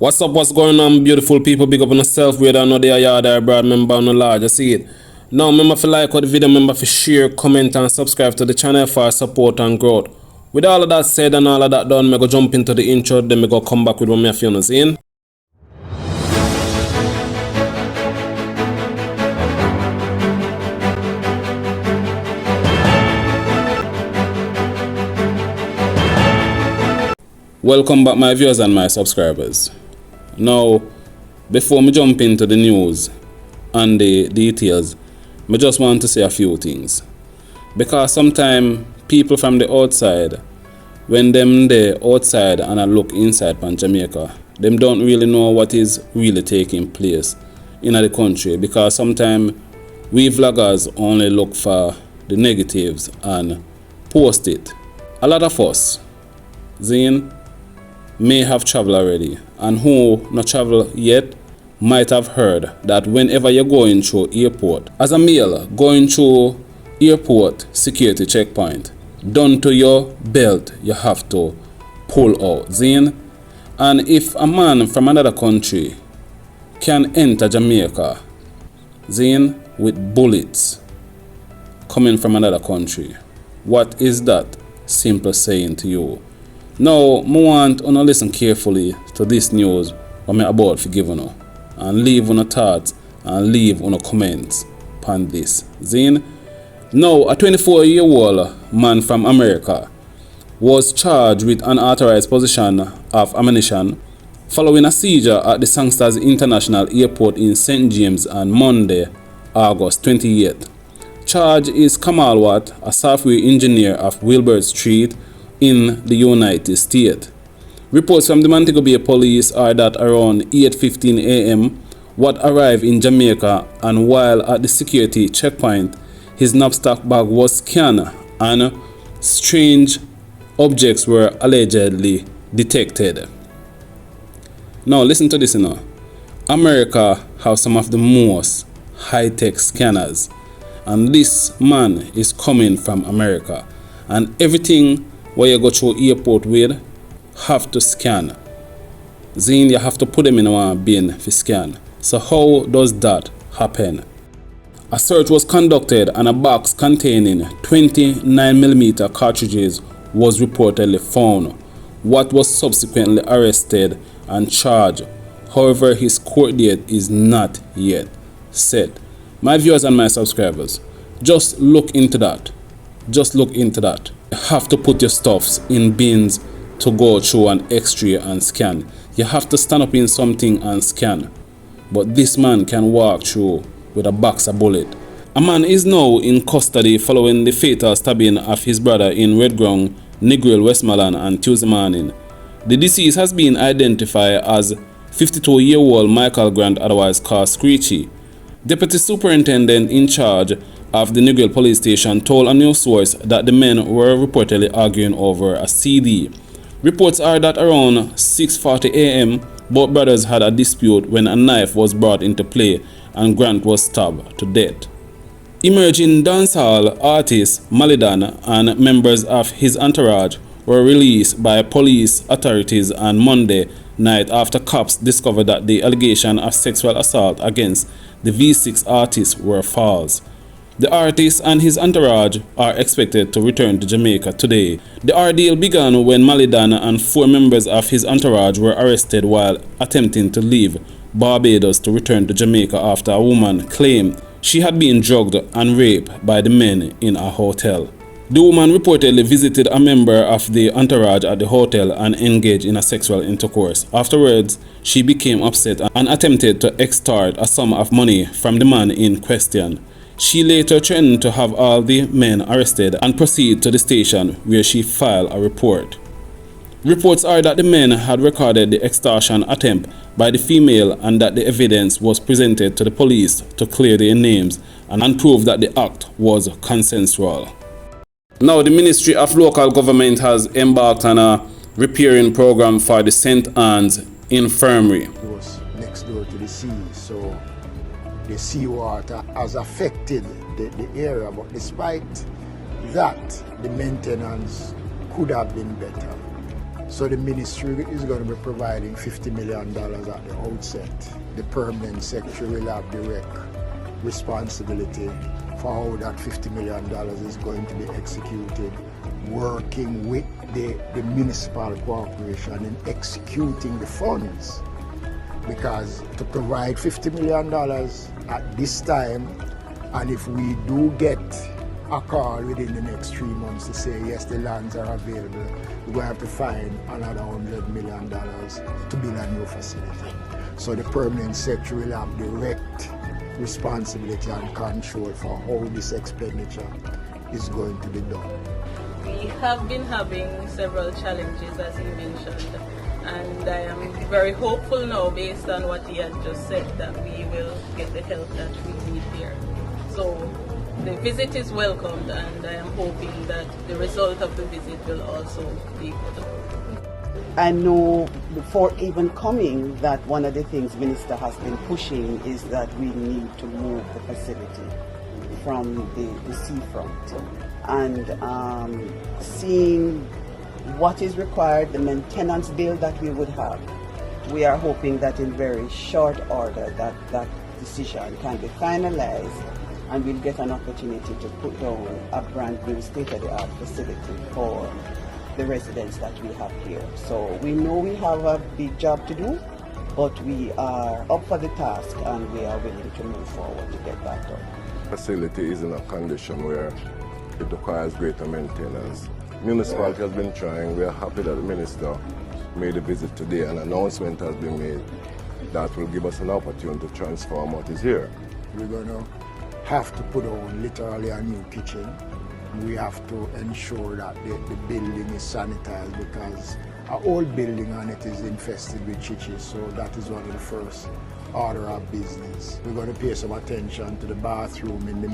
What's going on, beautiful people? Big up on yourself, whether or not they are yard or broad member or no large. I see it. Now, remember to like the video, remember to share, comment, and subscribe to the channel for support and growth. With all of that said and all of that done, I go jump into the intro, then I go come back with what I feel saying. Welcome back, my viewers and my subscribers. Now, before me jump into the news and the details, I just want to say a few things. Because sometimes people from the outside, when them they outside and I look inside from Jamaica, them don't really know what is really taking place in the country. Because sometimes we vloggers only look for the negatives and post it. A lot of us, Zine, may have traveled already, and who not travel yet might have heard that whenever you're going through airport, as a male going through airport security checkpoint, down to your belt you have to pull out, Zine. And if a man from another country can enter Jamaica, Zine, with bullets coming from another country, what is that simple saying to you? Now, I want you to listen carefully to this news what I'm about to give you, and leave your thoughts and leave your comments upon this. Zine? Now, a 24-year-old man from America was charged with unauthorized possession of ammunition following a seizure at the Sangsters International Airport in St. James on Monday, August 28th. Charge is Kamal Watt, a software engineer of Wilbert Street in the United States. Reports from the Montego Bay police are that around 8:15 a.m. Watt arrived in Jamaica, and while at the security checkpoint, his knapsack bag was scanned and strange objects were allegedly detected. Now listen to this, America has some of the most high-tech scanners, and this man is coming from America, and everything where you go through airport with have to scan. Zine, you have to put them in one bin for scan. So how does that happen? A search was conducted and a box containing 29mm cartridges was reportedly found. Watt was subsequently arrested and charged. However, his court date is not yet set. My viewers and my subscribers, just look into that. Just look into that. You have to put your stuffs in bins to go through an x-ray and scan. You have to stand up in something and scan. But this man can walk through with a box of bullet. A man is now in custody following the fatal stabbing of his brother in Redground, Negril, Westmoreland on Tuesday morning. The deceased has been identified as 52-year-old Michael Grant, otherwise called Screechy. Deputy Superintendent in charge of the Negril police station told a news source that the men were reportedly arguing over a CD. Reports are that around 6:40 a.m. both brothers had a dispute when a knife was brought into play and Grant was stabbed to death. Emerging dancehall artist Malidan and members of his entourage were released by police authorities on Monday night after cops discovered that the allegation of sexual assault against the V6 artist were false. The artist and his entourage are expected to return to Jamaica today. The ordeal began when Malidan and 4 members of his entourage were arrested while attempting to leave Barbados to return to Jamaica after a woman claimed she had been drugged and raped by the men in a hotel. The woman reportedly visited a member of the entourage at the hotel and engaged in a sexual intercourse. Afterwards, she became upset and attempted to extort a sum of money from the man in question. She later threatened to have all the men arrested and proceed to the station where she filed a report. Reports are that the men had recorded the extortion attempt by the female and that the evidence was presented to the police to clear their names and prove that the act was consensual. Now, the Ministry of Local Government has embarked on a repairing program for the St. Anne's Infirmary. It was next door to the sea, so the seawater has affected the area, but despite that, the maintenance could have been better. So the ministry is going to be providing $50 million at the outset. The permanent secretary will have direct responsibility for how that $50 million is going to be executed, working with the municipal corporation in executing the funds. Because to provide $50 million at this time, and if we do get a call within the next 3 months to say yes, the lands are available, we're going to have to find another $100 million to build a new facility. So the permanent secretary will have direct responsibility and control for how this expenditure is going to be done. We have been having several challenges, as he mentioned, and I am very hopeful now, based on what he had just said, that we will get the help that we need here. So the visit is welcomed, and I am hoping that the result of the visit will also be good. I know before even coming that one of the things Minister has been pushing is that we need to move the facility from the seafront. And seeing what is required, the maintenance bill that we would have, we are hoping that in very short order that decision can be finalized, and we'll get an opportunity to put down a brand new state-of-the-art facility for the residents that we have here. So we know we have a big job to do, but we are up for the task and we are willing to move forward to get that done. The facility is in a condition where it requires greater maintenance. Municipality has been trying. We are happy that the minister made a visit today. An announcement has been made that will give us an opportunity to transform what is here. We're going to have to put on literally a new kitchen. We have to ensure that the building is sanitized, because our old building and it is infested with chichis, so that is one of the first order of business. We're going to pay some attention to the bathroom in the